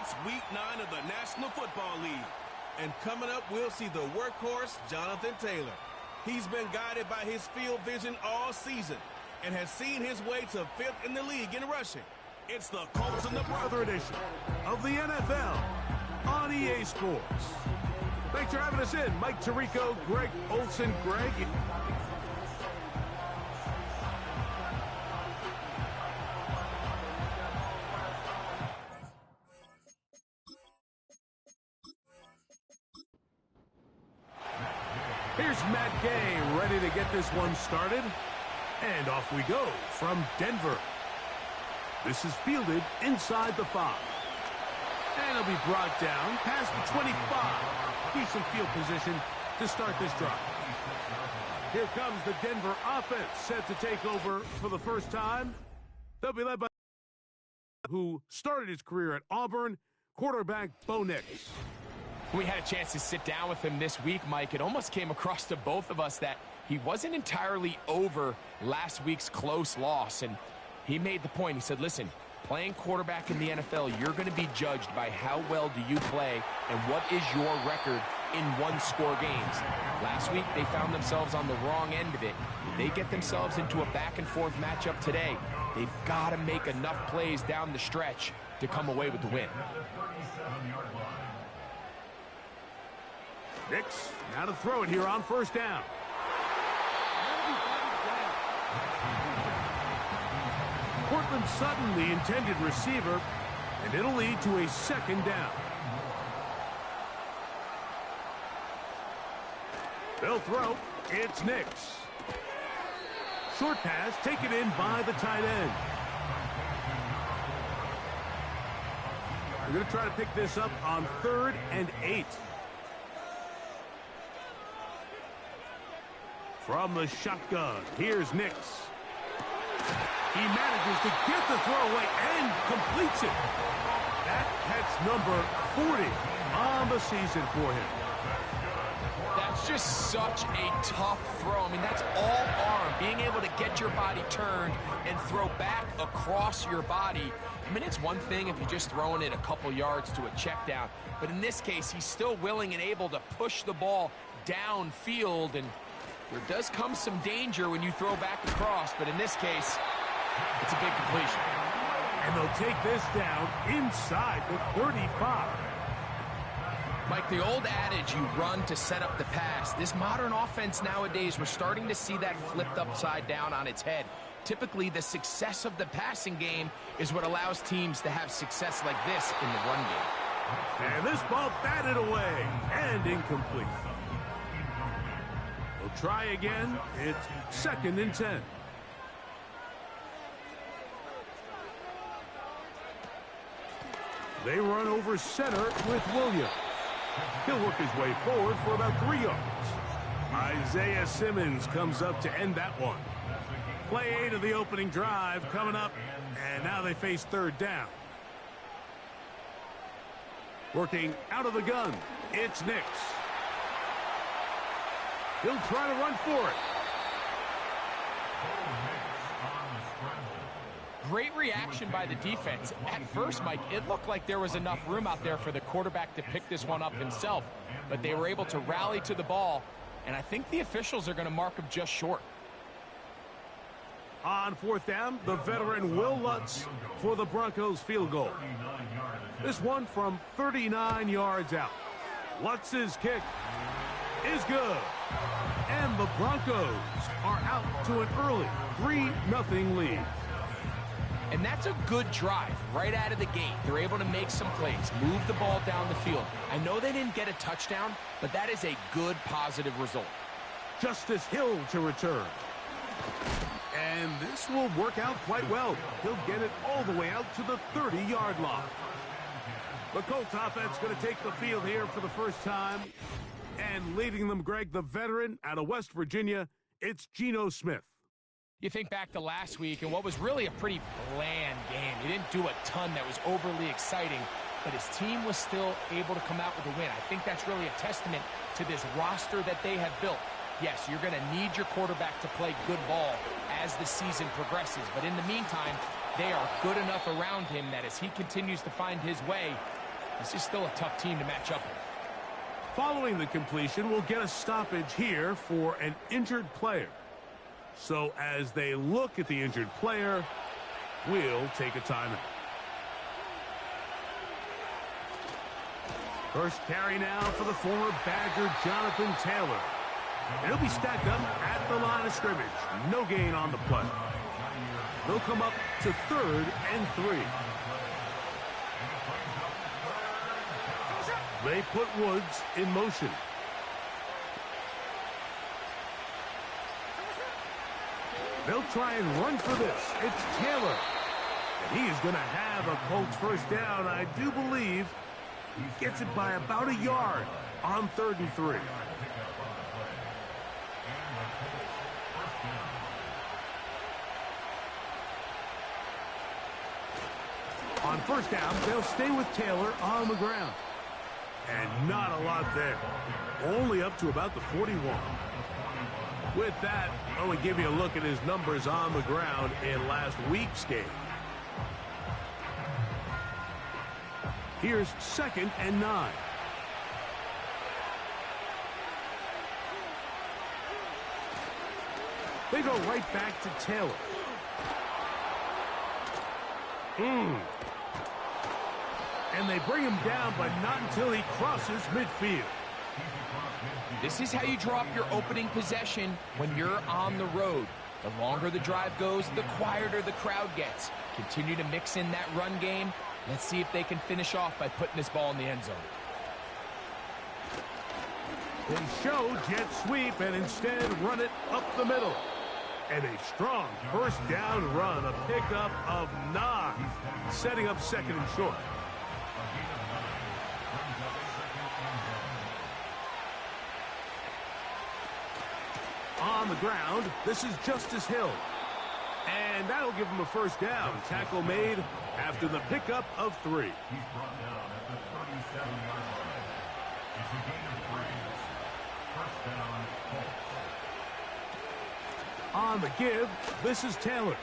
It's Week 9 of the National Football League. And coming up, we'll see the workhorse, Jonathan Taylor. He's been guided by his field vision all season and has seen his way to 5th in the league in rushing. It's the Colts and the Broncos edition of the NFL on EA Sports. Thanks for having us in. Mike Tirico, Greg Olson. Greg. Here's Matt Gay ready to get this one started. And off we go from Denver. This is fielded inside the 5. And it'll be brought down past the 25. Decent field position to start this drive. Here comes the Denver offense set to take over for the first time. They'll be led by who started his career at Auburn, quarterback Bo Nix. We had a chance to sit down with him this week, Mike. It almost came across to both of us that he wasn't entirely over last week's close loss. And he made the point. He said, listen, playing quarterback in the NFL, you're going to be judged by how well do you play and what is your record in one-score games. Last week, they found themselves on the wrong end of it. If they get themselves into a back-and-forth matchup today, they've got to make enough plays down the stretch to come away with the win. Nix, now to throw it here on first down. Cortland Sutton, the intended receiver, and it'll lead to a second down. They'll throw. It's Nix. Short pass taken in by the tight end. They're going to try to pick this up on 3rd and 8. From the shotgun, here's Nix. He manages to get the throw away and completes it. That's number 40 on the season for him. That's just such a tough throw. I mean, that's all arm. Being able to get your body turned and throw back across your body. I mean, it's one thing if you're just throwing it a couple yards to a check down. But in this case, he's still willing and able to push the ball downfield. And there does come some danger when you throw back across. But in this case, it's a big completion. And they'll take this down inside the 35. Mike, the old adage, you run to set up the pass. This modern offense nowadays, we're starting to see that flipped upside down on its head. Typically, the success of the passing game is what allows teams to have success like this in the run game. And this ball batted away and incomplete. They'll try again. It's 2nd and 10. They run over center with Williams. He'll work his way forward for about 3 yards. Isaiah Simmons comes up to end that one. Play 8 of the opening drive coming up, and now they face 3rd down. Working out of the gun, it's Nix. He'll try to run for it. Great reaction by the defense. At first, Mike, it looked like there was enough room out there for the quarterback to pick this one up himself, but they were able to rally to the ball, and I think the officials are going to mark him just short. On 4th down, the veteran Will Lutz for the Broncos field goal. This one from 39 yards out. Lutz's kick is good. And the Broncos are out to an early 3-0 lead. And that's a good drive right out of the gate. They're able to make some plays, move the ball down the field. I know they didn't get a touchdown, but that is a good, positive result. Justice Hill to return. And this will work out quite well. He'll get it all the way out to the 30-yard line. The Colts offense going to take the field here for the first time. And leading them, Greg, the veteran out of West Virginia, it's Geno Smith. You think back to last week and what was really a pretty bland game. He didn't do a ton that was overly exciting, but his team was still able to come out with a win. I think that's really a testament to this roster that they have built. Yes, you're going to need your quarterback to play good ball as the season progresses, but in the meantime, they are good enough around him that as he continues to find his way, This is still a tough team to match up with. Following the completion, we'll get a stoppage here for an injured player. So as they look at the injured player, we'll take a timeout. First carry now for the former Badger, Jonathan Taylor. And he'll be stacked up at the line of scrimmage. No gain on the play. They'll come up to 3rd and 3. They put Woods in motion. They'll try and run for this. It's Taylor. And he is going to have a Colts first down. I do believe he gets it by about a yard on 3rd and 3. On first down, they'll stay with Taylor on the ground. And not a lot there. Only up to about the 41. With that, I want to give you a look at his numbers on the ground in last week's game. Here's 2nd and 9. They go right back to Taylor. And they bring him down, but not until he crosses midfield. This is how you draw up your opening possession when you're on the road. The longer the drive goes, the quieter the crowd gets. Continue to mix in that run game. Let's see if they can finish off by putting this ball in the end zone. They show jet sweep and instead run it up the middle. And a strong first down run, a pickup of 9, setting up 2nd and short. On the ground, this is Justice Hill. And that'll give him a first down. Tackle made after the pickup of 3. On the give, this is Taylor.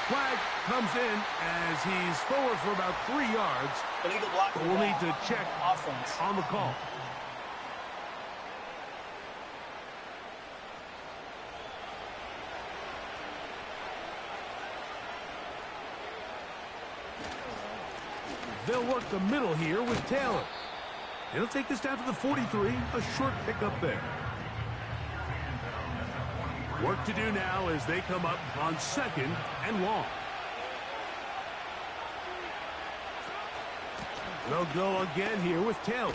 Flag comes in as he's forward for about 3 yards. Illegal blocking. We'll need to check Offense on the call. They'll work the middle here with Taylor. It'll take this down to the 43, a short pickup there. Work to do now as they come up on 2nd and long. They'll go again here with Taylor.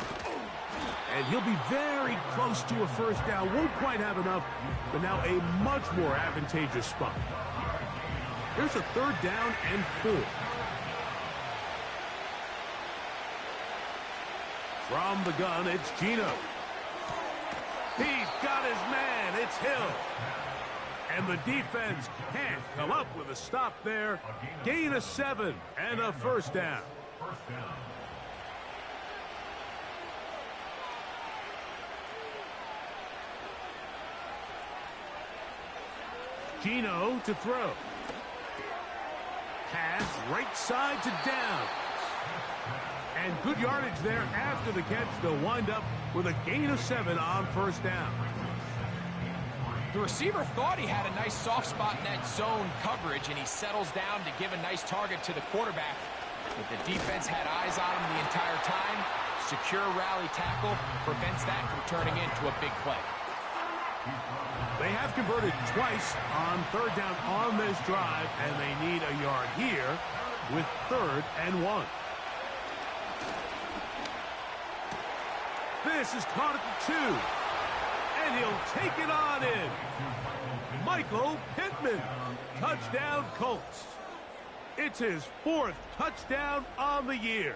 And he'll be very close to a first down. Won't quite have enough, but now a much more advantageous spot. Here's a 3rd down and 4. From the gun, it's Gino. He's got his man. It's Hill. And the defense can't come up with a stop there. Gain of 7 and a first down. Gino to throw. Pass right side to down. And good yardage there after the catch. They'll wind up with a gain of 7 on first down. The receiver thought he had a nice soft spot in that zone coverage, and he settles down to give a nice target to the quarterback. But the defense had eyes on him the entire time. Secure rally tackle prevents that from turning into a big play. They have converted twice on 3rd down on this drive, and they need a yard here with 3rd and 1. This is caught at the 2. And he'll take it on in. Michael Pittman. Touchdown Colts. It's his 4th touchdown on the year.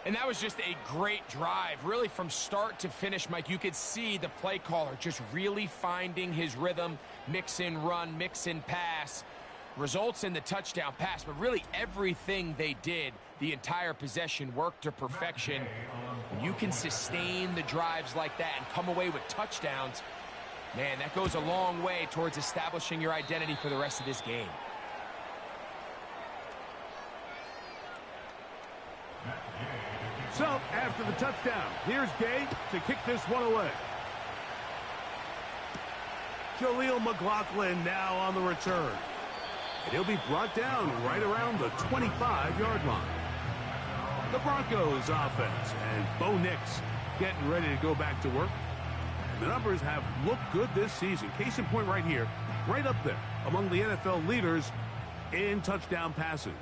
And that was just a great drive. Really from start to finish, Mike, you could see the play caller just really finding his rhythm. Mix in run, mix in pass. Results in the touchdown pass, but really everything they did, the entire possession worked to perfection. When you can sustain the drives like that and come away with touchdowns, man, that goes a long way towards establishing your identity for the rest of this game. So, after the touchdown, here's Gay to kick this one away. Jaleel McLaughlin now on the return. And he'll be brought down right around the 25-yard line. The Broncos offense and Bo Nix getting ready to go back to work. And the numbers have looked good this season. Case in point right here, right up there among the NFL leaders in touchdown passes.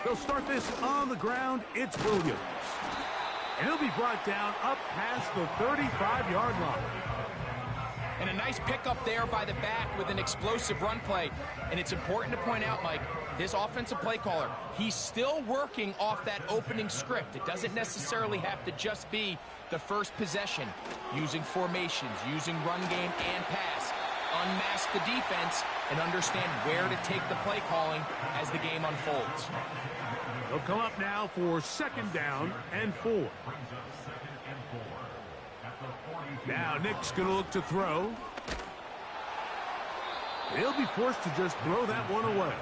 They'll start this on the ground. It's Williams. And he'll be brought down up past the 35-yard line. And a nice pickup there by the back with an explosive run play. And it's important to point out, Mike, this offensive play caller, he's still working off that opening script. It doesn't necessarily have to just be the first possession. Using formations, using run game and pass. Unmask the defense and understand where to take the play calling as the game unfolds. They'll come up now for 2nd down and 4. Now Nick's going to look to throw. He'll be forced to just throw that one away.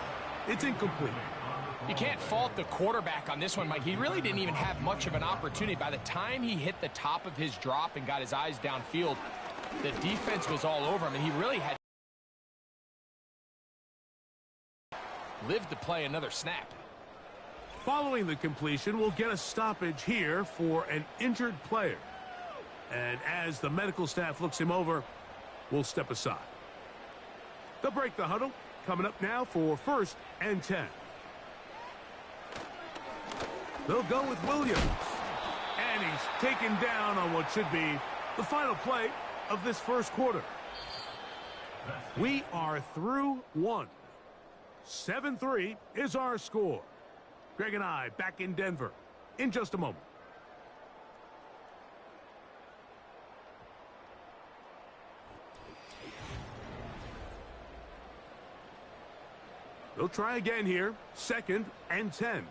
It's incomplete. You can't fault the quarterback on this one, Mike. He really didn't even have much of an opportunity. By the time he hit the top of his drop and got his eyes downfield, the defense was all over him, and he really had lived to play another snap. Following the completion, we'll get a stoppage here for an injured player. And as the medical staff looks him over, we'll step aside. They'll break the huddle. Coming up now for 1st and 10. They'll go with Williams. And he's taken down on what should be the final play of this first quarter. We are through one. 7-3 is our score. Greg and I back in Denver in just a moment. They'll try again here. 2nd and 10.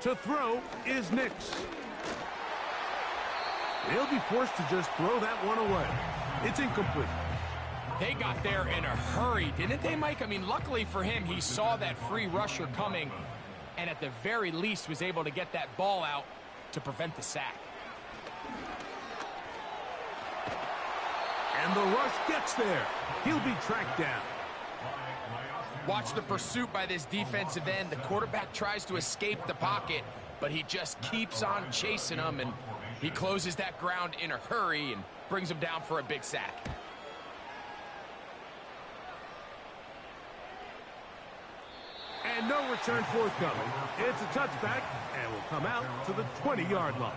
To throw is Nix. He'll be forced to just throw that one away. It's incomplete. They got there in a hurry, didn't they, Mike? I mean, luckily for him, he saw that free rusher coming and at the very least was able to get that ball out to prevent the sack. And the rush gets there. He'll be tracked down. Watch the pursuit by this defensive end. The quarterback tries to escape the pocket, but he just keeps on chasing him, and he closes that ground in a hurry and brings him down for a big sack. And no return forthcoming. It's a touchback, and will come out to the 20-yard line.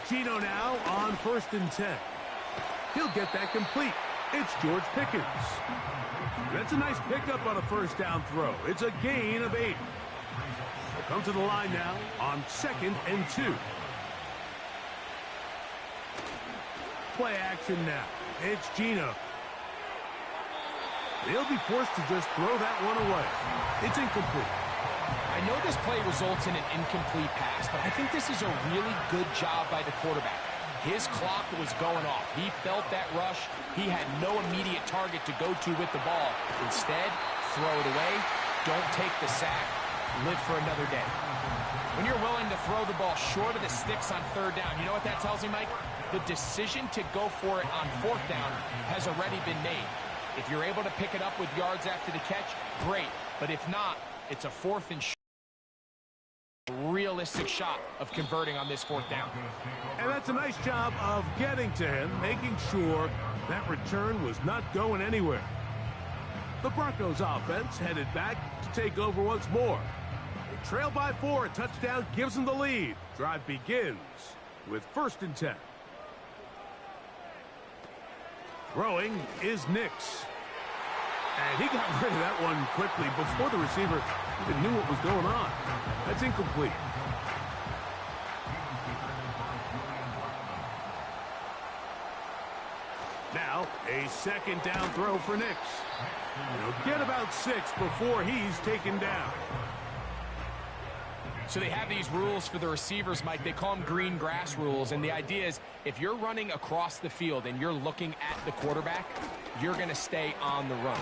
Gino now on 1st and 10. He'll get that complete. It's George Pickens. That's a nice pickup on a 1st down throw. It's a gain of 8. They'll come to the line now on 2nd and 2. Play action now. It's Gino. He'll be forced to just throw that one away. It's incomplete. I know this play results in an incomplete pass, but I think this is a really good job by the quarterback. His clock was going off. He felt that rush. He had no immediate target to go to with the ball. Instead, throw it away. Don't take the sack. Live for another day. When you're willing to throw the ball short of the sticks on 3rd down, you know what that tells me, Mike? The decision to go for it on 4th down has already been made. If you're able to pick it up with yards after the catch, great. But if not, it's a 4th and short. Realistic shot of converting on this 4th down. And that's a nice job of getting to him, making sure that return was not going anywhere. The Broncos offense headed back to take over once more. They trail by 4. A touchdown gives them the lead. Drive begins with 1st and 10. Throwing is Nix. And he got rid of that one quickly before the receiver even knew what was going on. That's incomplete. Now, a second down throw for Nix. He'll get about 6 before he's taken down. So they have these rules for the receivers, Mike. They call them green grass rules. And the idea is if you're running across the field and you're looking at the quarterback, you're going to stay on the run.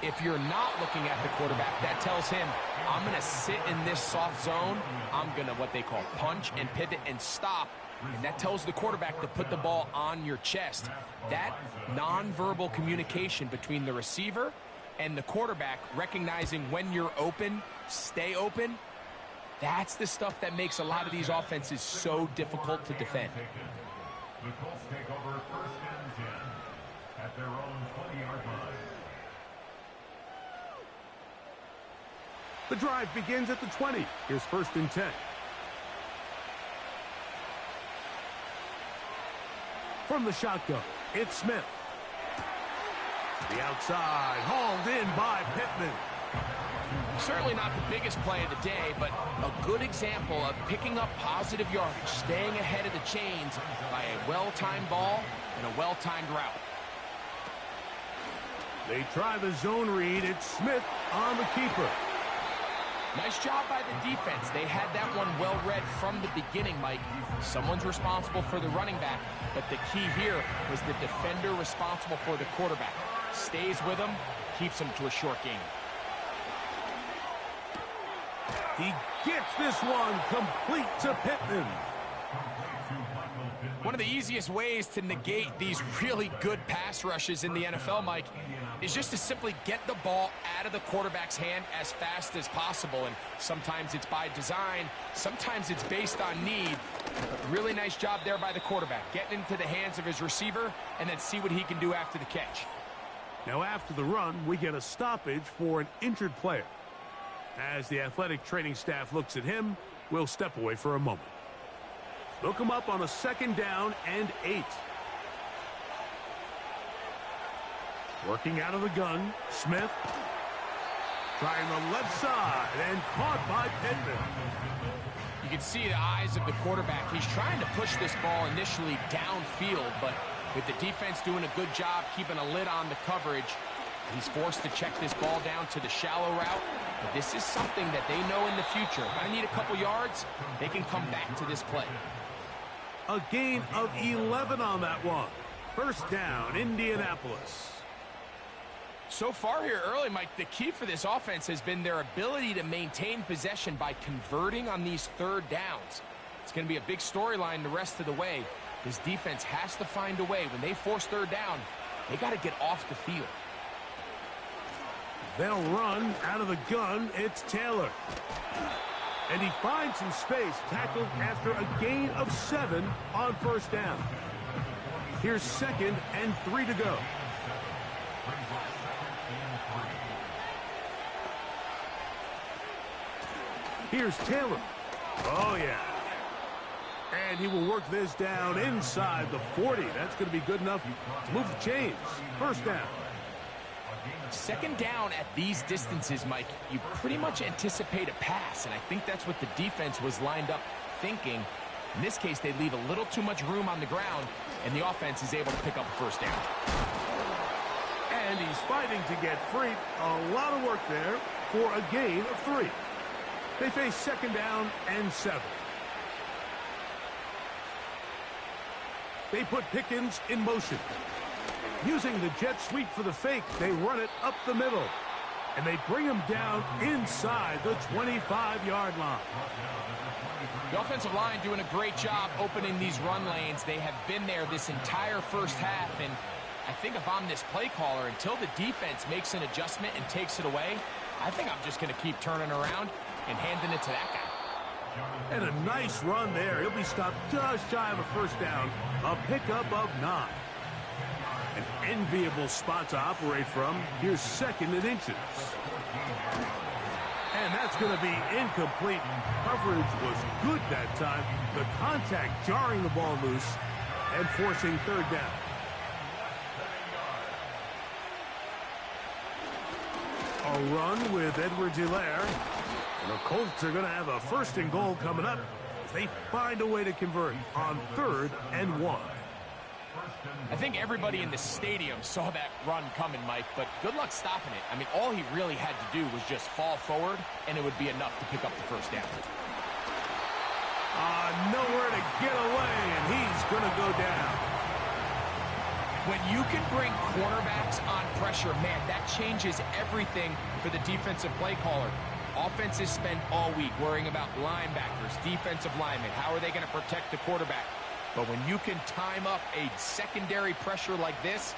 If you're not looking at the quarterback, that tells him, I'm going to sit in this soft zone. I'm going to what they call punch and pivot and stop. And that tells the quarterback to put the ball on your chest. That nonverbal communication between the receiver and the quarterback, recognizing when you're open, stay open, that's the stuff that makes a lot of these offenses so difficult to defend. The Colts take over 1st and 10 at their own 20-yard line. The drive begins at the 20. Here's 1st and 10. From the shotgun, it's Smith. To the outside, hauled in by Pittman. Certainly not the biggest play of the day, but a good example of picking up positive yardage, staying ahead of the chains by a well-timed ball and a well-timed route. They try the zone read. It's Smith on the keeper. Nice job by the defense. They had that one well read from the beginning, Mike. Someone's responsible for the running back, but the key here was the defender responsible for the quarterback. Stays with him, keeps him to a short game. He gets this one complete to Pittman. One of the easiest ways to negate these really good pass rushes in the NFL, Mike, is just to simply get the ball out of the quarterback's hand as fast as possible. And sometimes it's by design, sometimes it's based on need. But really nice job there by the quarterback, getting into the hands of his receiver and then see what he can do after the catch. Now after the run, we get a stoppage for an injured player. As the athletic training staff looks at him, we'll step away for a moment. Look him up on a 2nd down and 8. Working out of the gun, Smith. Trying the left side and caught by Pittman. You can see the eyes of the quarterback. He's trying to push this ball initially downfield, but with the defense doing a good job keeping a lid on the coverage, he's forced to check this ball down to the shallow route. But this is something that they know in the future. If I need a couple yards, they can come back to this play. A gain of 11 on that one. 1st down, Indianapolis. So far here early, Mike, the key for this offense has been their ability to maintain possession by converting on these 3rd downs. It's going to be a big storyline the rest of the way. This defense has to find a way. When they force 3rd down, they got to get off the field. They'll run out of the gun. It's Taylor. And he finds some space, tackled after a gain of 7 on 1st down. Here's 2nd and 3 to go. Here's Taylor. Oh, yeah. And he will work this down inside the 40. That's going to be good enough to move the chains. 1st down. 2nd down at these distances, Mike, you pretty much anticipate a pass, and I think that's what the defense was lined up thinking. In this case, they leave a little too much room on the ground, and the offense is able to pick up a 1st down. And he's fighting to get free. A lot of work there for a gain of 3. They face 2nd down and 7. They put Pickens in motion. Using the jet sweep for the fake, they run it up the middle. And they bring him down inside the 25-yard line. The offensive line doing a great job opening these run lanes. They have been there this entire 1st half. And I think if I'm this play caller, until the defense makes an adjustment and takes it away, I think I'm just going to keep turning around and handing it to that guy. And a nice run there. He'll be stopped just shy of a 1st down. A pickup of 9. An enviable spot to operate from. Here's 2nd and inches. And that's going to be incomplete. Coverage was good that time. The contact jarring the ball loose and forcing 3rd down. A run with Edwards-Helaire. And the Colts are going to have a 1st and goal coming up as they find a way to convert on 3rd and 1. I think everybody in the stadium saw that run coming, Mike, but good luck stopping it. I mean, all he really had to do was just fall forward, and it would be enough to pick up the first down. Nowhere to get away, and he's going to go down. When you can bring quarterbacks on pressure, man, that changes everything for the defensive play caller. Offenses spend all week worrying about linebackers, defensive linemen. How are they going to protect the quarterback? But when you can time up a secondary pressure like this,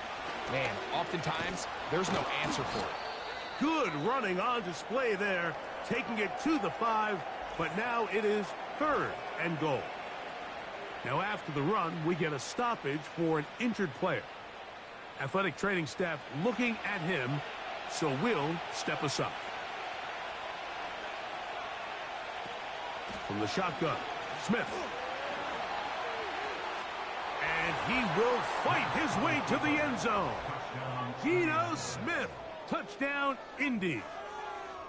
man, oftentimes there's no answer for it. Good running on display there, taking it to the 5, but now it is 3rd and goal. Now after the run, we get a stoppage for an injured player. Athletic training staff looking at him, so we'll step aside. From the shotgun, Smith. And he will fight his way to the end zone. Geno Smith, touchdown Indy.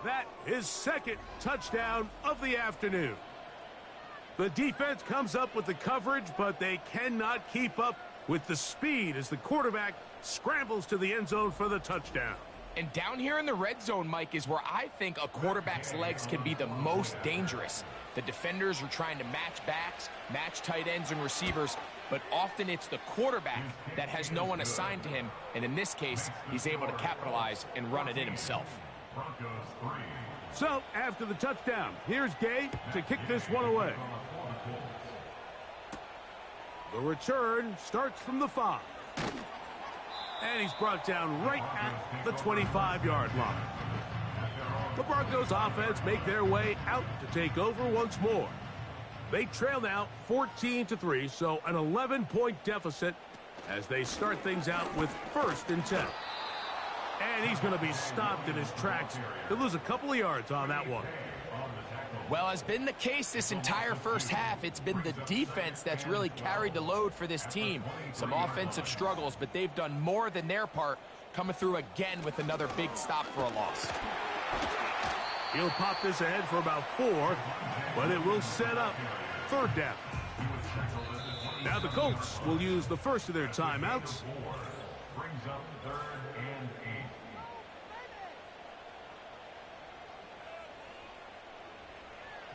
That is 2nd touchdown of the afternoon. The defense comes up with the coverage, but they cannot keep up with the speed as the quarterback scrambles to the end zone for the touchdown. And down here in the red zone, Mike, is where I think a quarterback's legs can be the most dangerous. The defenders are trying to match backs, match tight ends and receivers, but often it's the quarterback that has no one assigned to him, and in this case, he's able to capitalize and run it in himself. So, after the touchdown, here's Gay to kick this one away. The return starts from the 5. And he's brought down right at the 25-yard line. The Broncos offense make their way out to take over once more. They trail now 14-3, so an 11-point deficit as they start things out with 1st and 10. And he's going to be stopped in his tracks. He'll lose a couple of yards on that one. Well, as been the case this entire first half, it's been the defense that's really carried the load for this team. Some offensive struggles, but they've done more than their part, coming through again with another big stop for a loss. He'll pop this ahead for about 4, but it will set up 3rd down. Now the Colts will use the first of their timeouts. Brings up 3rd and 8.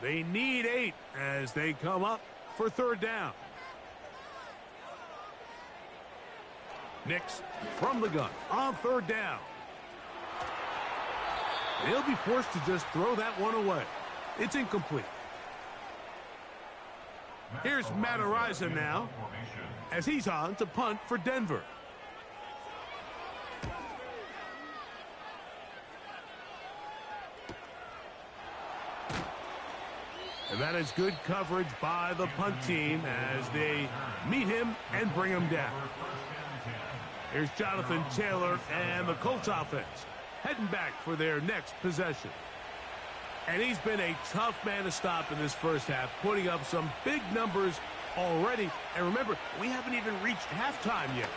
They need 8 as they come up for 3rd down. Nix from the gun on 3rd down. They'll be forced to just throw that one away. It's incomplete. Here's Matt Ariza now as he's on to punt for Denver. And that is good coverage by the punt team as they meet him and bring him down. Here's Jonathan Taylor and the Colts offense heading back for their next possession. And he's been a tough man to stop in this first half, putting up some big numbers already. And remember, we haven't even reached halftime yet.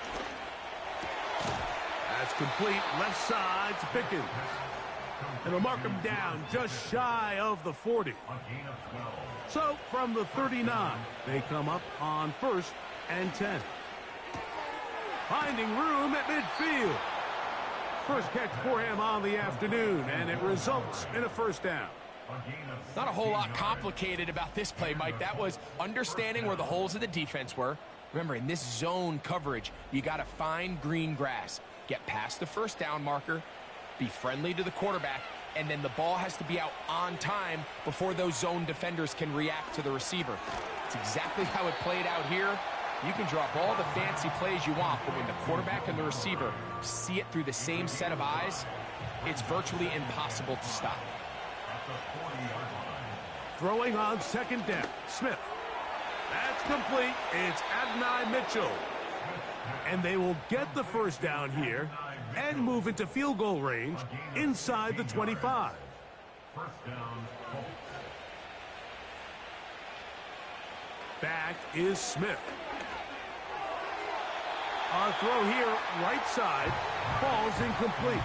That's complete left side to Pickens. And they'll mark him down just shy of the 40. So from the 39, they come up on 1st and 10. Finding room at midfield. First catch for him on the afternoon, and it results in a 1st down. Not a whole lot complicated about this play, Mike. That was understanding where the holes of the defense were. Remember, in this zone coverage, you got to find green grass. Get past the 1st down marker, be friendly to the quarterback, and then the ball has to be out on time before those zone defenders can react to the receiver. It's exactly how it played out here. You can drop all the fancy plays you want, but when the quarterback and the receiver see it through the same set of eyes, it's virtually impossible to stop. Throwing on 2nd down, Smith. That's complete. It's Adonai Mitchell. And they will get the 1st down here and move into field goal range inside the 25. Back is Smith. Our throw here, right side, falls incomplete.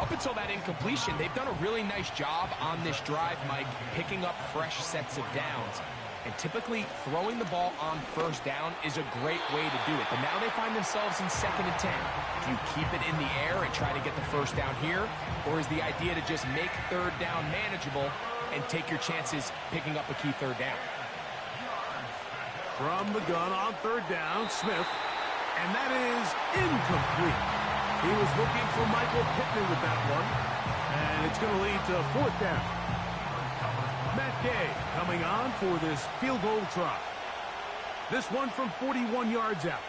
Up until that incompletion, they've done a really nice job on this drive, Mike, picking up fresh sets of downs. And typically, throwing the ball on first down is a great way to do it. But now they find themselves in 2nd and 10. Do you keep it in the air and try to get the first down here? Or is the idea to just make 3rd down manageable and take your chances picking up a key 3rd down? From the gun on 3rd down, Smith. And that is incomplete. He was looking for Michael Pittman with that one. And it's going to lead to 4th down. Matt Gay coming on for this field goal try. This one from 41 yards out.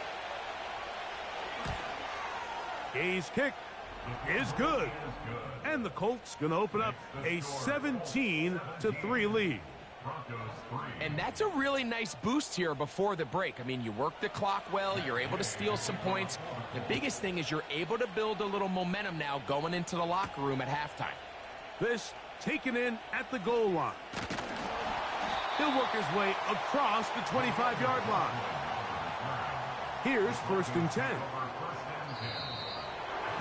Gay's kick is good. And the Colts going to open up a 17-3 lead. And that's a really nice boost here before the break. I mean, you work the clock well. You're able to steal some points. The biggest thing is you're able to build a little momentum now going into the locker room at halftime. This taken in at the goal line. He'll work his way across the 25-yard line. Here's 1st and 10.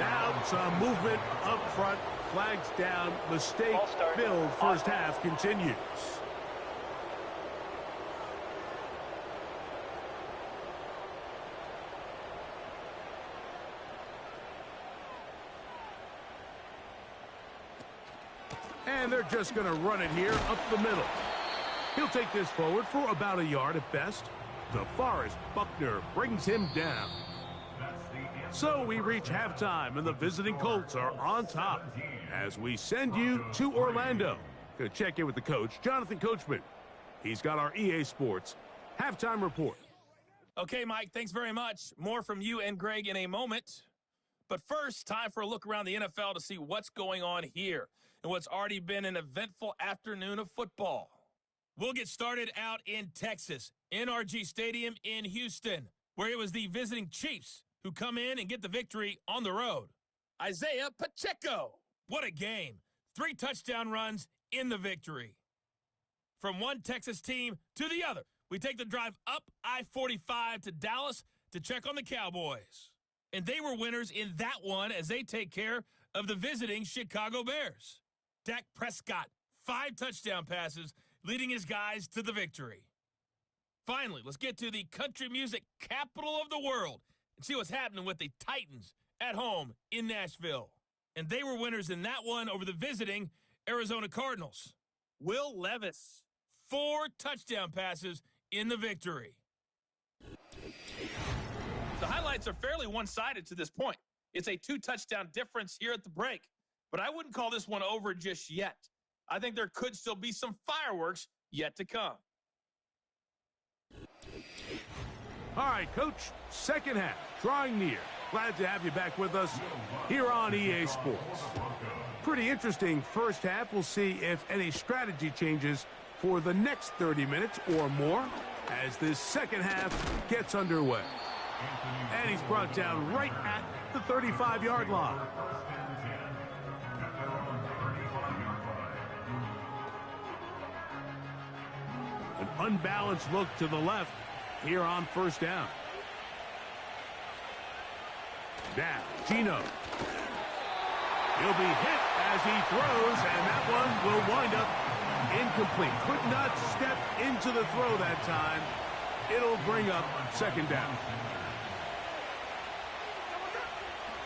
Now some movement up front. Flags down. Mistake. Build. First half continues. And they're just going to run it here up the middle. He'll take this forward for about a yard at best. DeForest Buckner brings him down. So we reach halftime, and the visiting Colts are on top as we send you to Orlando. Going to check in with the coach, Jonathan Coachman. He's got our EA Sports halftime report. Okay, Mike, thanks very much. More from you and Greg in a moment. But first, time for a look around the NFL to see what's going on here and what's already been an eventful afternoon of football. We'll get started out in Texas, NRG Stadium in Houston, where it was the visiting Chiefs who come in and get the victory on the road. Isaiah Pacheco. What a game. 3 touchdown runs in the victory. From one Texas team to the other, we take the drive up I-45 to Dallas to check on the Cowboys. And they were winners in that one as they take care of the visiting Chicago Bears. Dak Prescott, 5 touchdown passes, leading his guys to the victory. Finally, let's get to the country music capital of the world and see what's happening with the Titans at home in Nashville. And they were winners in that one over the visiting Arizona Cardinals. Will Levis, 4 touchdown passes in the victory. The highlights are fairly one-sided to this point. It's a 2-touchdown difference here at the break, but I wouldn't call this one over just yet. I think there could still be some fireworks yet to come. All right, Coach, second half, drawing near. Glad to have you back with us here on EA Sports. Pretty interesting first half. We'll see if any strategy changes for the next 30 minutes or more as this second half gets underway. And he's brought down right at the 35-yard line. An unbalanced look to the left here on first down. Now, Gino. He'll be hit as he throws, and that one will wind up incomplete. Could not step into the throw that time. It'll bring up second down.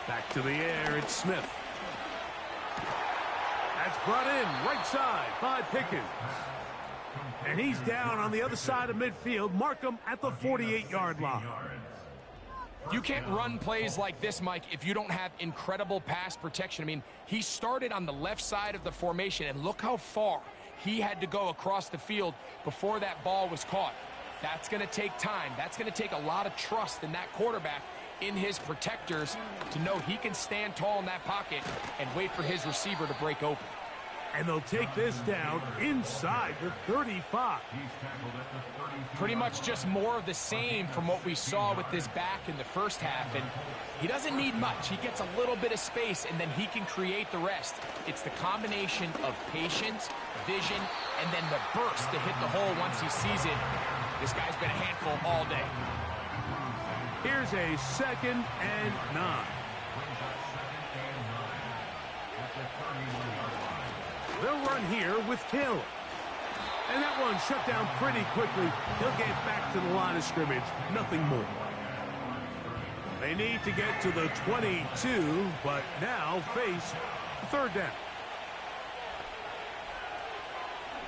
Back to the air, it's Smith. That's brought in right side by Pickens. And he's down on the other side of midfield. Mark him at the 48-yard line. You can't run plays like this, Mike, if you don't have incredible pass protection. I mean, he started on the left side of the formation, and look how far he had to go across the field before that ball was caught. That's going to take time. That's going to take a lot of trust in that quarterback, in his protectors, to know he can stand tall in that pocket and wait for his receiver to break open. And they'll take this down inside the 35. Pretty much just more of the same from what we saw with this back in the first half. And he doesn't need much. He gets a little bit of space, and then he can create the rest. It's the combination of patience, vision, and then the burst to hit the hole once he sees it. This guy's been a handful all day. Here's a 2nd and 9. They'll run here with Taylor. And that one shut down pretty quickly. He'll get back to the line of scrimmage. Nothing more. They need to get to the 22, but now face third down.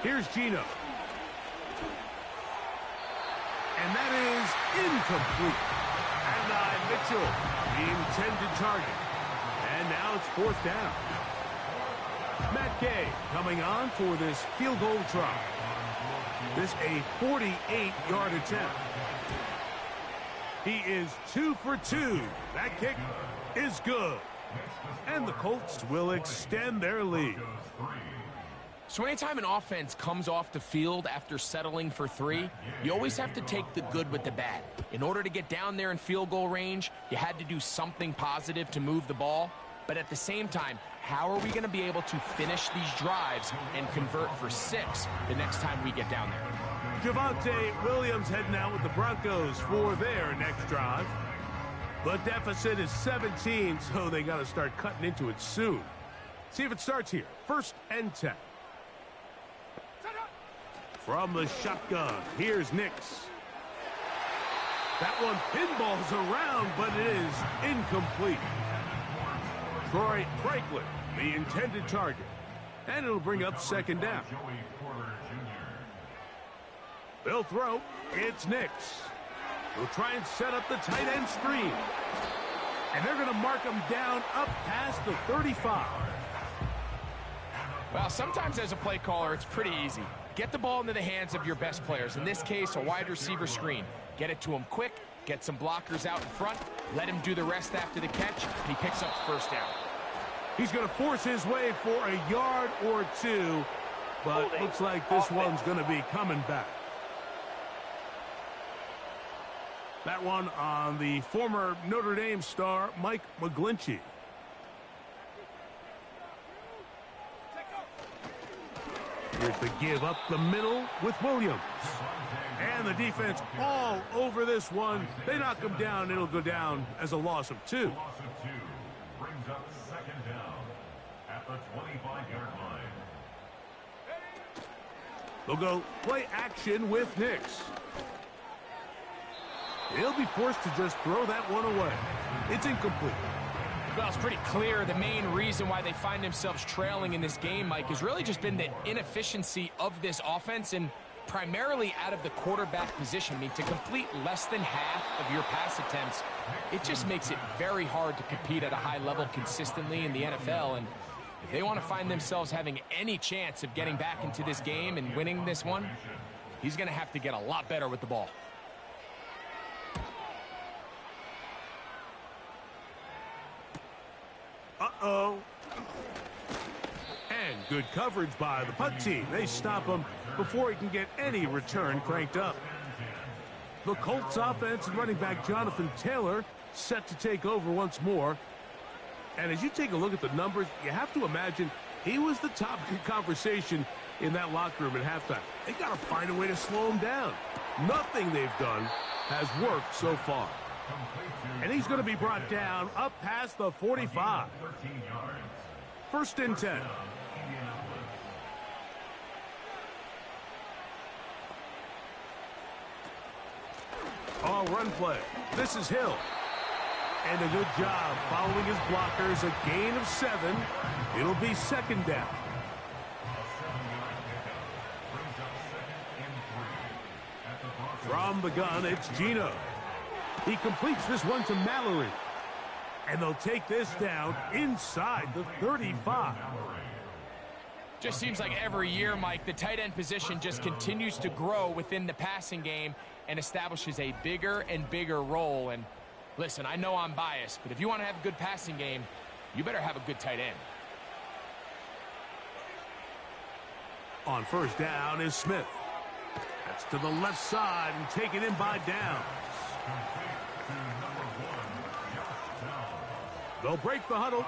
Here's Gino. And that is incomplete. Adonai Mitchell, the intended target. And now it's fourth down. Matt Gay coming on for this field goal try. This a 48-yard attempt. He is 2 for 2. That kick is good. And the Colts will extend their lead. So anytime an offense comes off the field after settling for 3, you always have to take the good with the bad. In order to get down there in field goal range, you had to do something positive to move the ball. But at the same time, how are we going to be able to finish these drives and convert for 6 the next time we get down there? Javonte Williams heading out with the Broncos for their next drive. The deficit is 17, so they got to start cutting into it soon. See if it starts here. 1st and 10. From the shotgun, here's Nix. That one pinballs around, but it is incomplete. Troy Franklin, the intended target. And it'll bring up 2nd down. They'll throw. It's Nix. They'll try and set up the tight end screen. And they're going to mark him down up past the 35. Well, sometimes as a play caller, it's pretty easy. Get the ball into the hands of your best players. In this case, a wide receiver screen. Get it to him quick. Get some blockers out in front. Let him do the rest after the catch. And he picks up the 1st down. He's going to force his way for a yard or 2. But looks like this one's going to be coming back. That one on the former Notre Dame star, Mike McGlinchey. Here's the give up the middle with Williams. And the defense all over this one. They knock him down. It'll go down as a loss of 2. Loss of 2 brings up 2nd down at the 25-yard line. They'll go play action with Nix. He'll be forced to just throw that one away. It's incomplete. Well, it's pretty clear the main reason why they find themselves trailing in this game, Mike, has really just been the inefficiency of this offense and primarily out of the quarterback position. I mean, to complete less than half of your pass attempts, it just makes it very hard to compete at a high level consistently in the NFL. And if they want to find themselves having any chance of getting back into this game and winning this one, he's going to have to get a lot better with the ball. Uh-oh. And good coverage by the punt team. They stop him before he can get any return cranked up. The Colts offense and running back Jonathan Taylor set to take over once more. And as you take a look at the numbers, you have to imagine he was the topic of conversation in that locker room at halftime. They got to find a way to slow him down. Nothing they've done has worked so far. And he's going to be brought down up past the 45. 1st and 10. All run play. This is Hill. And a good job following his blockers. A gain of 7. It'll be 2nd down. From the gun, it's Gino. He completes this one to Mallory. And they'll take this down inside the 35. Just seems like every year, Mike, the tight end position just continues to grow within the passing game and establishes a bigger and bigger role. And listen, I know I'm biased, but if you want to have a good passing game, you better have a good tight end. On 1st down is Smith. That's to the left side and taken in by Downs. They'll break the huddle.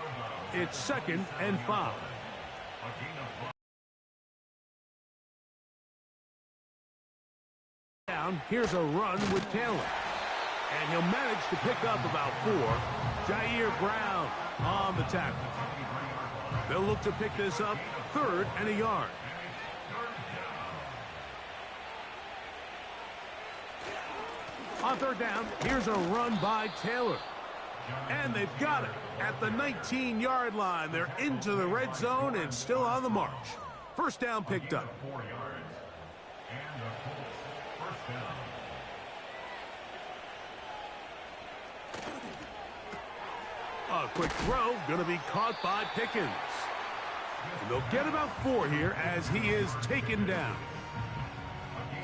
It's 2nd and 5. Down. Here's a run with Taylor. And he'll manage to pick up about 4. Jair Brown on the tackle. They'll look to pick this up 3rd and a yard. On third down, here's a run by Taylor. And they've got it at the 19-yard line. They're into the red zone and still on the march. First down picked up. 4 yards. And the Colts first down. A quick throw, going to be caught by Pickens. And they'll get about 4 here as he is taken down.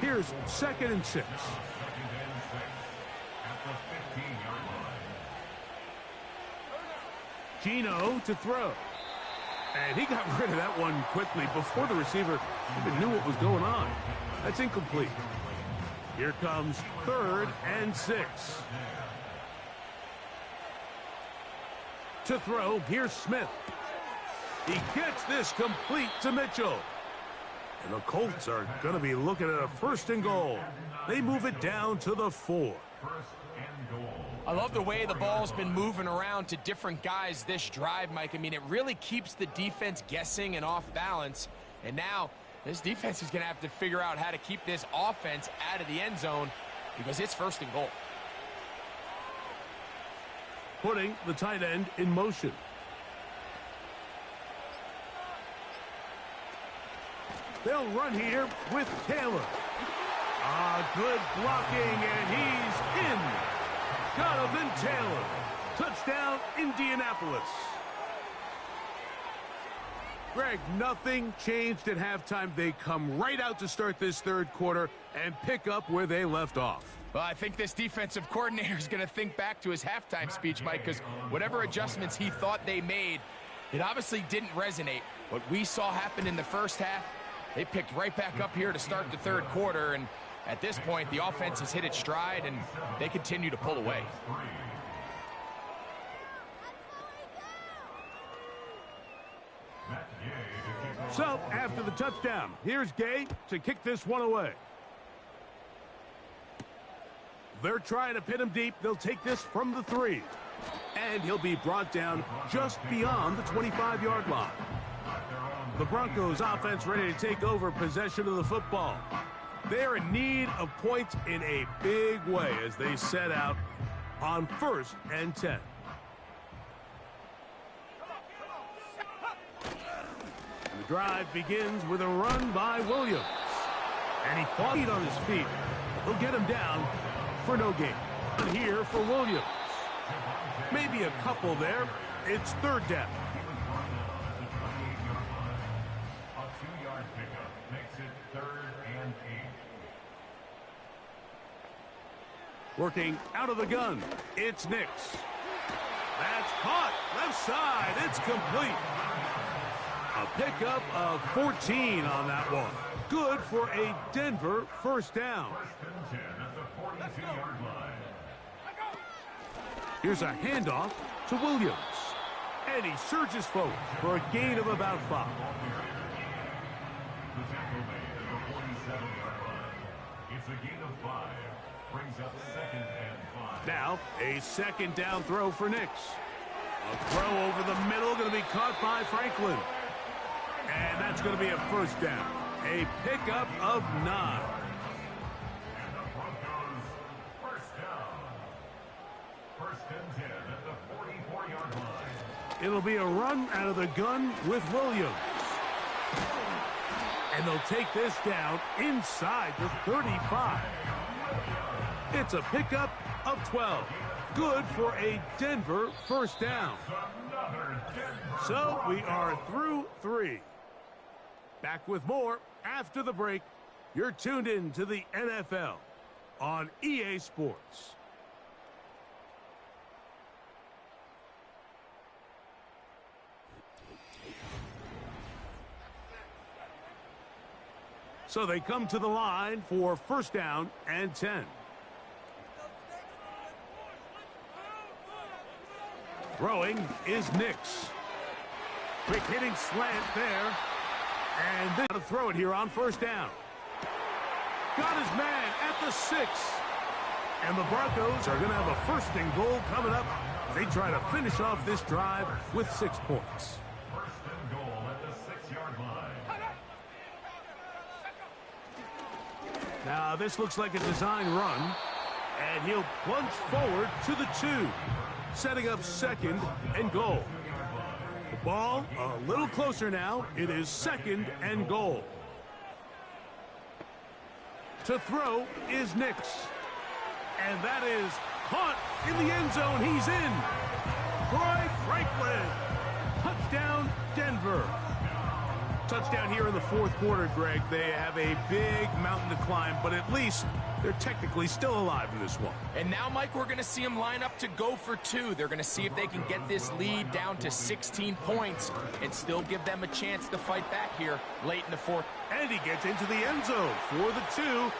Here's 2nd and 6. Second and 6 at the 15-yard line. Gino to throw. And he got rid of that one quickly before the receiver even knew what was going on. That's incomplete. Here comes 3rd and 6. To throw, here's Smith. He gets this complete to Mitchell. And the Colts are going to be looking at a 1st and goal. They move it down to the 4. First and goal. I love the way the ball's been moving around to different guys this drive, Mike. I mean, it really keeps the defense guessing and off balance. And now this defense is going to have to figure out how to keep this offense out of the end zone because it's 1st and goal. Putting the tight end in motion. They'll run here with Taylor. Good blocking, and he's in. Jonathan Taylor. Touchdown, Indianapolis. Greg, nothing changed at halftime. They come right out to start this 3rd quarter and pick up where they left off. Well, I think this defensive coordinator is going to think back to his halftime speech, Mike, because whatever adjustments he thought they made, it obviously didn't resonate. What we saw happen in the first half, they picked right back up here to start the 3rd quarter, and at this point, the offense has hit its stride, and they continue to pull away. So, after the touchdown, here's Gay to kick this one away. They're trying to pin him deep. They'll take this from the 3. And he'll be brought down just beyond the 25-yard line. The Broncos offense ready to take over possession of the football. They're in need of points in a big way as they set out on 1st and 10. And the drive begins with a run by Williams. And he fought on his feet. They'll get him down for no gain. And here for Williams. Maybe a couple there. It's 3rd down. A 2-yard pickup makes it 3rd and 8. Working out of the gun. It's Nix. That's caught. Left side. It's complete. A pickup of 14 on that one. Good for a Denver 1st down. 1st and 10 at the 42-yard line. Here's a handoff to Williams. And he surges forward for a gain of about 5. The tackle made at the 47-yard line. It's a gain of 5. Brings up 2nd and 5. Now, a 2nd down throw for Nix. A throw over the middle, going to be caught by Franklin. And that's going to be a 1st down. A pickup of 9. And the Broncos first down. 1st and 10 at the 44-yard line. It'll be a run out of the gun with Williams. And they'll take this down inside the 35. It's a pickup of 12. Good for a Denver 1st down. So we are through 3. Back with more after the break. You're tuned in to the NFL on EA Sports. So they come to the line for 1st down and 10. Throwing is Nix. Quick hitting slant there. And then to throw it here on 1st down. Got his man at the 6. And the Broncos are going to have a 1st and goal coming up. They try to finish off this drive with 6 points. 1st and goal at the 6-yard line. Now this looks like a design run. And he'll plunge forward to the 2, setting up 2nd and goal. The ball a little closer now. It is 2nd and goal. To throw is Nix. And that is caught in the end zone. He's in. Troy Franklin. Touchdown, Denver. Touchdown here in the 4th quarter, Greg. They have a big mountain to climb, but at least they're technically still alive in this one. And now, Mike, we're going to see them line up to go for 2. They're going to see if they can get this lead down to 16 points and still give them a chance to fight back here late in the 4th. And he gets into the end zone for the 2,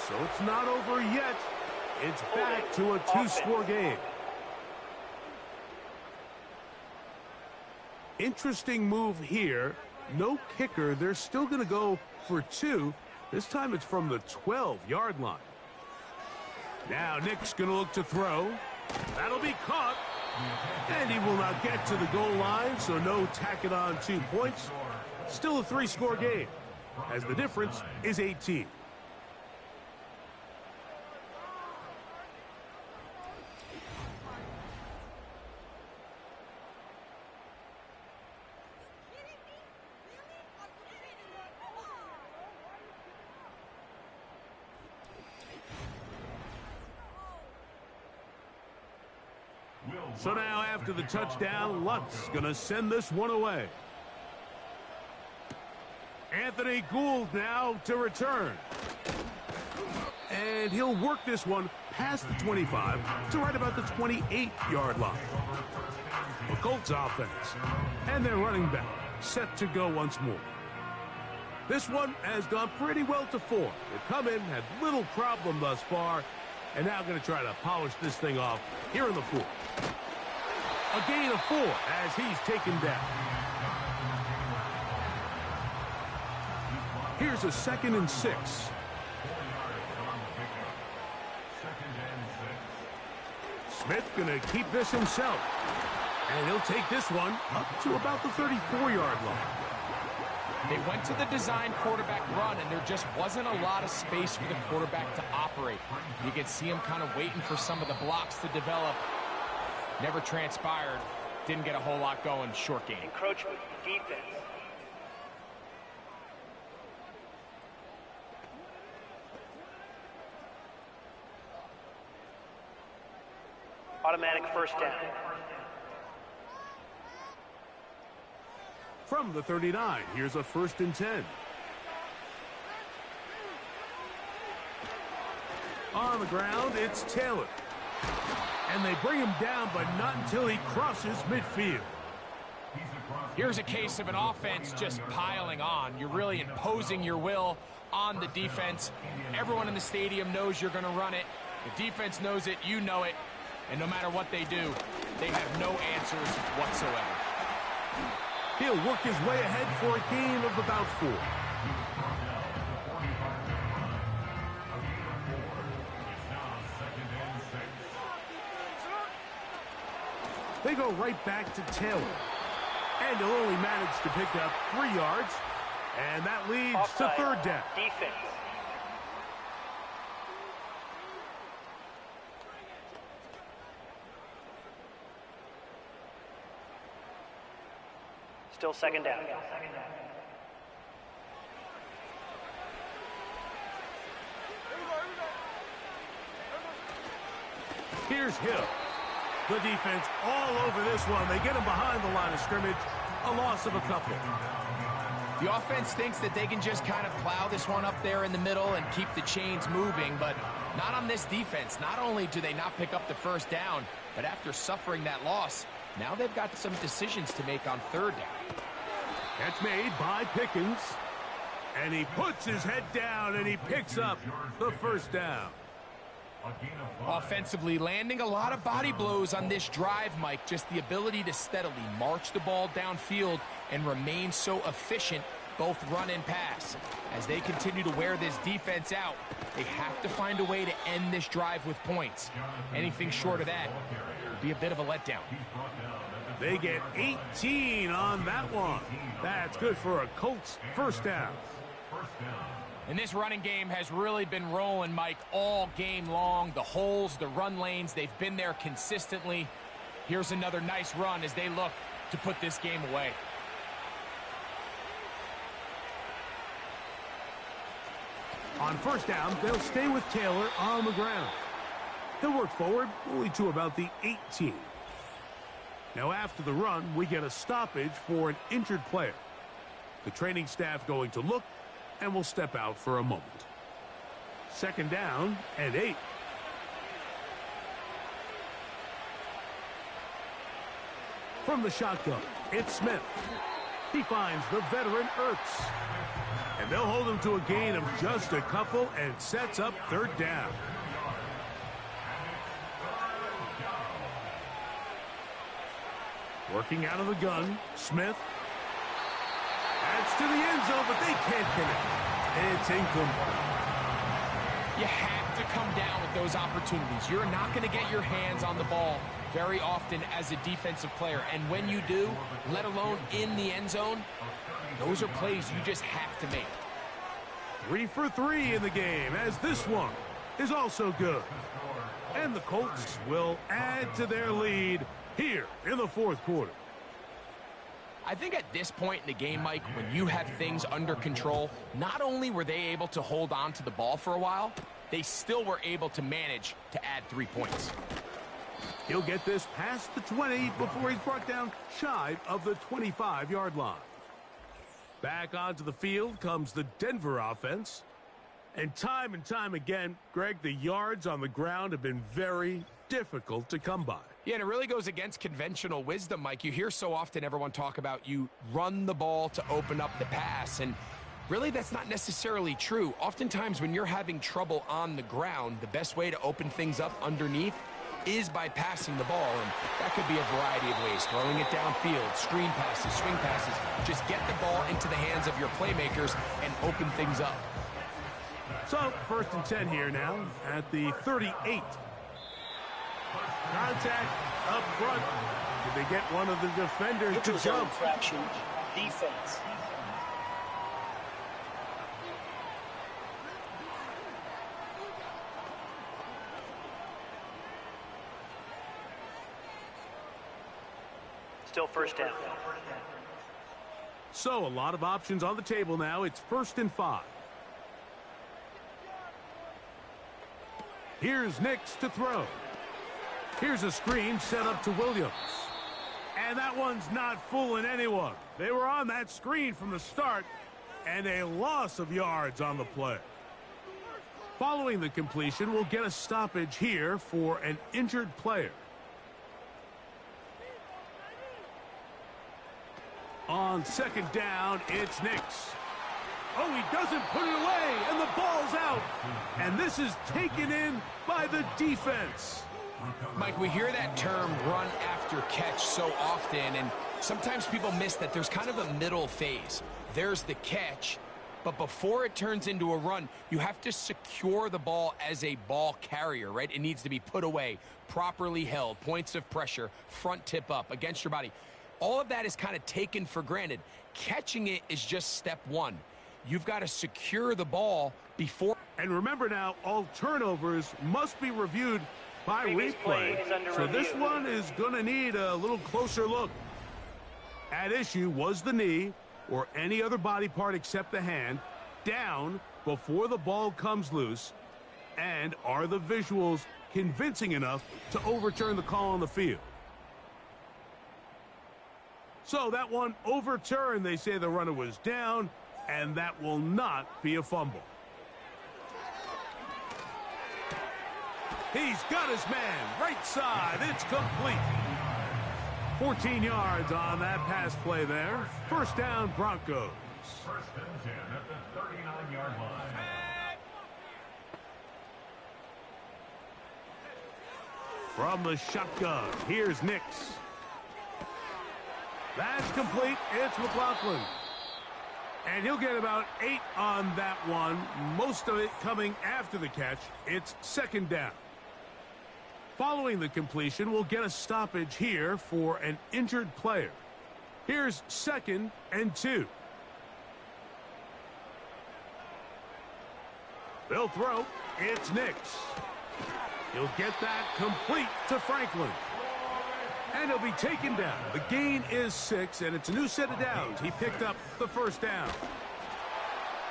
so it's not over yet. It's back to a 2-score game. Interesting move here. No kicker. They're still going to go for 2. This time it's from the 12-yard line. Now Nick's going to look to throw. That'll be caught. And he will not get to the goal line, so no tack it on 2 points. Still a 3-score game, as the difference is 18. So now after the touchdown, Lutz going to send this one away. Anthony Gould now to return. And he'll work this one past the 25 to right about the 28-yard line. The Colts offense and their running back set to go once more. This one has gone pretty well to 4. They've come in, had little problem thus far, and now going to try to polish this thing off here in the 4th. A gain of 4 as he's taken down. Here's a 2nd and 6. Smith going to keep this himself. And he'll take this one up to about the 34-yard line. They went to the design quarterback run, and there just wasn't a lot of space for the quarterback to operate. You can see him kind of waiting for some of the blocks to develop. Never transpired. Didn't get a whole lot going. Short game. Encroachment defense. Automatic first down. From the 39, here's a 1st and 10. On the ground, it's Taylor. And they bring him down, but not until he crosses midfield. Here's a case of an offense just piling on. You're really imposing your will on the defense. Everyone in the stadium knows you're going to run it. The defense knows it, you know it. And no matter what they do, they have no answers whatsoever. He'll work his way ahead for a gain of about 4. They go right back to Taylor. And he'll only manage to pick up 3 yards. And that leads Offside. to 3rd down. Defense. Still 2nd down. Here's Hill. The defense all over this one. They get him behind the line of scrimmage. A loss of a couple. The offense thinks that they can just kind of plow this one up there in the middle and keep the chains moving, but not on this defense. Not only do they not pick up the 1st down, but after suffering that loss, now they've got some decisions to make on 3rd down. Catch made by Pickens. And he puts his head down and he picks up the 1st down. Offensively, landing a lot of body blows on this drive, Mike. Just the ability to steadily march the ball downfield and remain so efficient, both run and pass. As they continue to wear this defense out, they have to find a way to end this drive with points. Anything short of that would be a bit of a letdown. They get 18 on that one. That's good for a Colts 1st down. And this running game has really been rolling, Mike, all game long. The holes, the run lanes, they've been there consistently. Here's another nice run as they look to put this game away. On first down, they'll stay with Taylor on the ground. They'll work forward only to about the 18. Now after the run, we get a stoppage for an injured player. The training staff going to look, and will step out for a moment. Second down and 8. From the shotgun, it's Smith. He finds the veteran Ertz. And they'll hold him to a gain of just a couple and sets up third down. Working out of the gun, Smith. Adds to the end zone, but they can't connect. It's incomplete. You have to come down with those opportunities. You're not going to get your hands on the ball very often as a defensive player. And when you do, let alone in the end zone, those are plays you just have to make. 3 for 3 in the game, as this one is also good. And the Colts will add to their lead here in the fourth quarter. I think at this point in the game, Mike, when you have things under control, not only were they able to hold on to the ball for a while, they still were able to manage to add 3 points. He'll get this past the 20 before he's brought down shy of the 25-yard line. Back onto the field comes the Denver offense. And time again, Greg, the yards on the ground have been very difficult to come by. Yeah, and it really goes against conventional wisdom, Mike. You hear so often everyone talk about you run the ball to open up the pass, and really that's not necessarily true. Oftentimes when you're having trouble on the ground, the best way to open things up underneath is by passing the ball, and that could be a variety of ways. Throwing it downfield, screen passes, swing passes. Just get the ball into the hands of your playmakers and open things up. So, first and 10 here now at the 38. Contact up front. Did they get one of the defenders to jump? Infraction, defense. Still first down. So, a lot of options on the table now. It's 1st and 5. Here's Nix to throw. Here's a screen set up to Williams. And that one's not fooling anyone. They were on that screen from the start, and a loss of yards on the play. Following the completion, we'll get a stoppage here for an injured player. On second down, it's Nix. Oh, he doesn't put it away, and the ball's out. And this is taken in by the defense. Mike, we hear that term run after catch so often, and sometimes people miss that there's kind of a middle phase. There's the catch, but before it turns into a run, you have to secure the ball as a ball carrier, right? It needs to be put away, properly held, points of pressure, front tip up against your body. All of that is kind of taken for granted. Catching it is just step one. You've got to secure the ball before. And remember now, all turnovers must be reviewed by replay. So this one is going to need a little closer look. At issue was the knee or any other body part except the hand down before the ball comes loose. And are the visuals convincing enough to overturn the call on the field? So that one overturned. They say the runner was down, and that will not be a fumble. He's got his man, right side, it's complete. 14 yards on that pass play there. First down, Broncos. First and 10 at the 39-yard line. From the shotgun, here's Nix. That's complete, it's McLaughlin. And he'll get about 8 on that one, most of it coming after the catch. It's second down. Following the completion, we'll get a stoppage here for an injured player. Here's 2nd and 2. They'll throw. It's Nix. He'll get that complete to Franklin. And he'll be taken down. The gain is 6, and it's a new set of downs. He picked up the first down.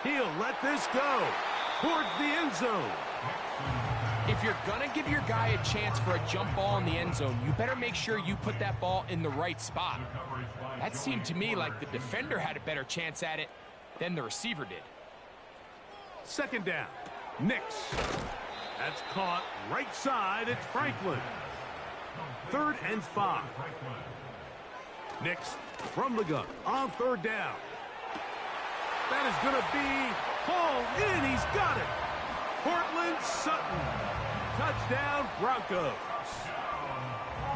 He'll let this go towards the end zone. If you're going to give your guy a chance for a jump ball in the end zone, you better make sure you put that ball in the right spot. That seemed to me like the defender had a better chance at it than the receiver did. Second down. Nix. That's caught right side. It's Franklin. 3rd and 5. Nix from the gun on 3rd down. That is going to be hauled in. He's got it. Cortland Sutton. Touchdown, Broncos.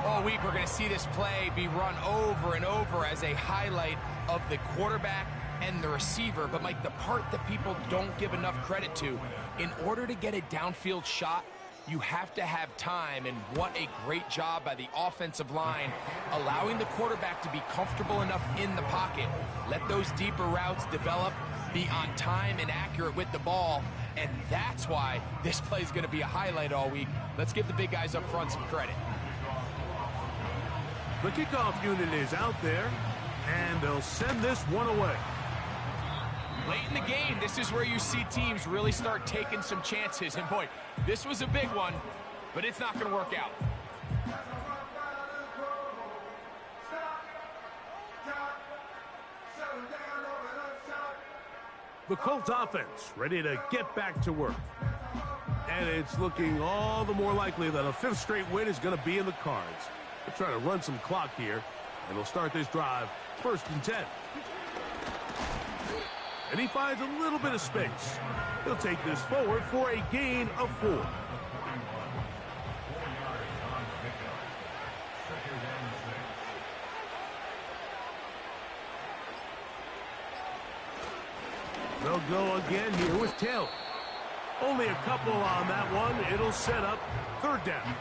All week we're going to see this play be run over and over as a highlight of the quarterback and the receiver. But, Mike, the part that people don't give enough credit to, in order to get a downfield shot, you have to have time, and what a great job by the offensive line, allowing the quarterback to be comfortable enough in the pocket. Let those deeper routes develop, be on time and accurate with the ball, and that's why this play is going to be a highlight all week. Let's give the big guys up front some credit. The kickoff unit is out there, and they'll send this one away. Late in the game, this is where you see teams really start taking some chances. And boy, this was a big one, but it's not going to work out. The Colts offense ready to get back to work. And it's looking all the more likely that a 5th straight win is going to be in the cards. They're trying to run some clock here, and they'll start this drive 1st and 10. And he finds a little bit of space. He'll take this forward for a gain of 4. They'll go again here with Taylor. Only a couple on that one. It'll set up 3rd down.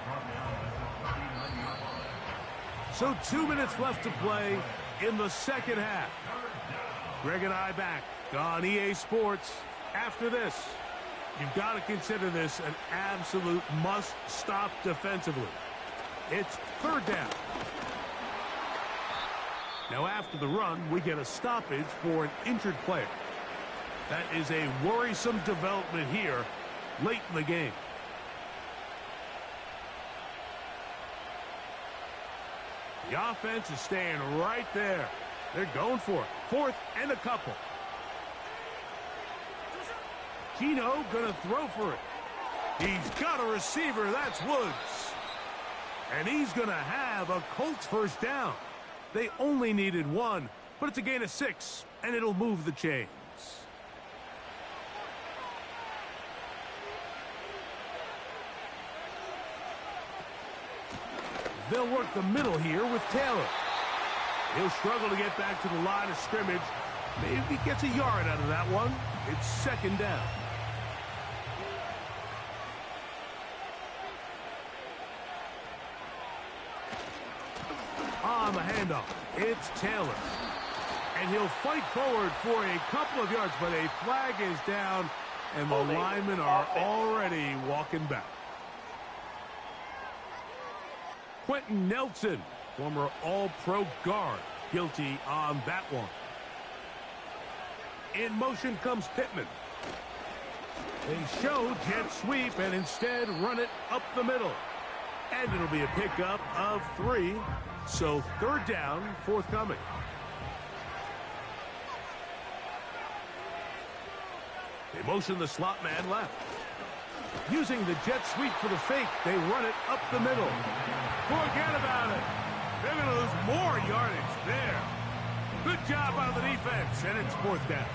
So 2 minutes left to play in the 2nd half. Greg and I back on EA Sports. After this, you've got to consider this an absolute must-stop defensively. It's 3rd down. Now after the run, we get a stoppage for an injured player. That is a worrisome development here late in the game. The offense is staying right there. They're going for it. 4th and a couple. Gino gonna throw for it. He's got a receiver. That's Woods. And he's gonna have a Colts 1st down. They only needed 1, but it's a gain of 6, and it'll move the chains. They'll work the middle here with Taylor. He'll struggle to get back to the line of scrimmage. Maybe he gets a yard out of that one. It's 2nd down. On the handoff, it's Taylor. And he'll fight forward for a couple of yards, but a flag is down, and the linemen are already walking back. Quentin Nelson, former All-Pro guard, guilty on that one. In motion comes Pittman. They show jet sweep and instead run it up the middle. And it'll be a pickup of 3, so 3rd down forthcoming. They motion the slot man left. Using the jet sweep for the fake, they run it up the middle. Forget about it. They're going to lose more yardage there. Good job out of the defense, and it's 4th down.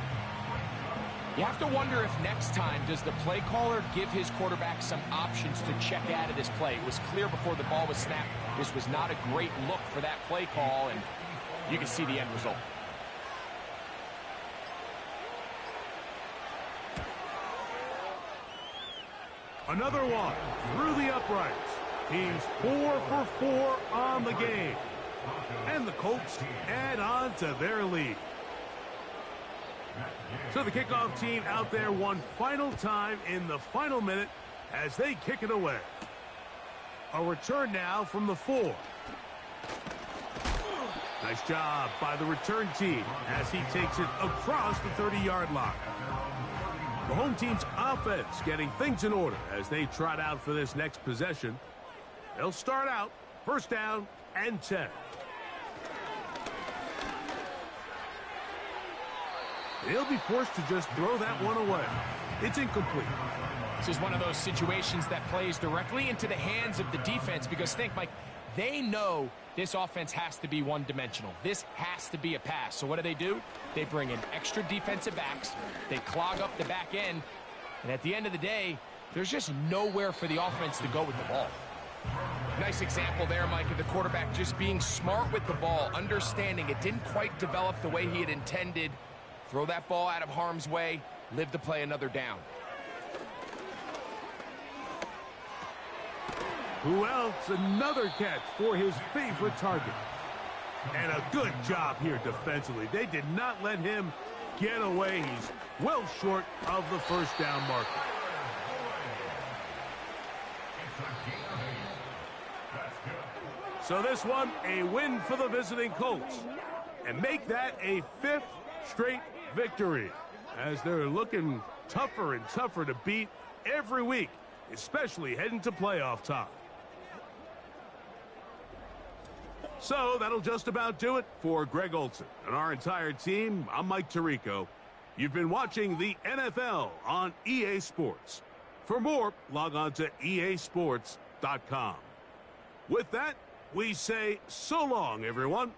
You have to wonder if next time does the play caller give his quarterback some options to check out of this play. It was clear before the ball was snapped. This was not a great look for that play call, and you can see the end result. Another one through the uprights. He's 4 for 4 on the game. And the Colts add on to their lead. So the kickoff team out there one final time in the final minute as they kick it away. A return now from the 4. Nice job by the return team as he takes it across the 30-yard line. The home team's offense getting things in order as they trot out for this next possession. They'll start out first down and 10. They'll be forced to just throw that one away. It's incomplete. This is one of those situations that plays directly into the hands of the defense because think, Mike, they know this offense has to be one-dimensional. This has to be a pass. So what do? They bring in extra defensive backs. They clog up the back end. And at the end of the day, there's just nowhere for the offense to go with the ball. Nice example there, Mike, of the quarterback just being smart with the ball, understanding it didn't quite develop the way he had intended. Throw that ball out of harm's way, live to play another down. Who else? Another catch for his favorite target. And a good job here defensively. They did not let him get away. He's well short of the first down marker. So this one, a win for the visiting Colts. And make that a 5th straight victory as they're looking tougher and tougher to beat every week, especially heading to playoff time. So that'll just about do it for Greg Olson and our entire team. I'm Mike Tirico. You've been watching the NFL on EA Sports. For more, log on to easports.com. With that, we say so long, everyone.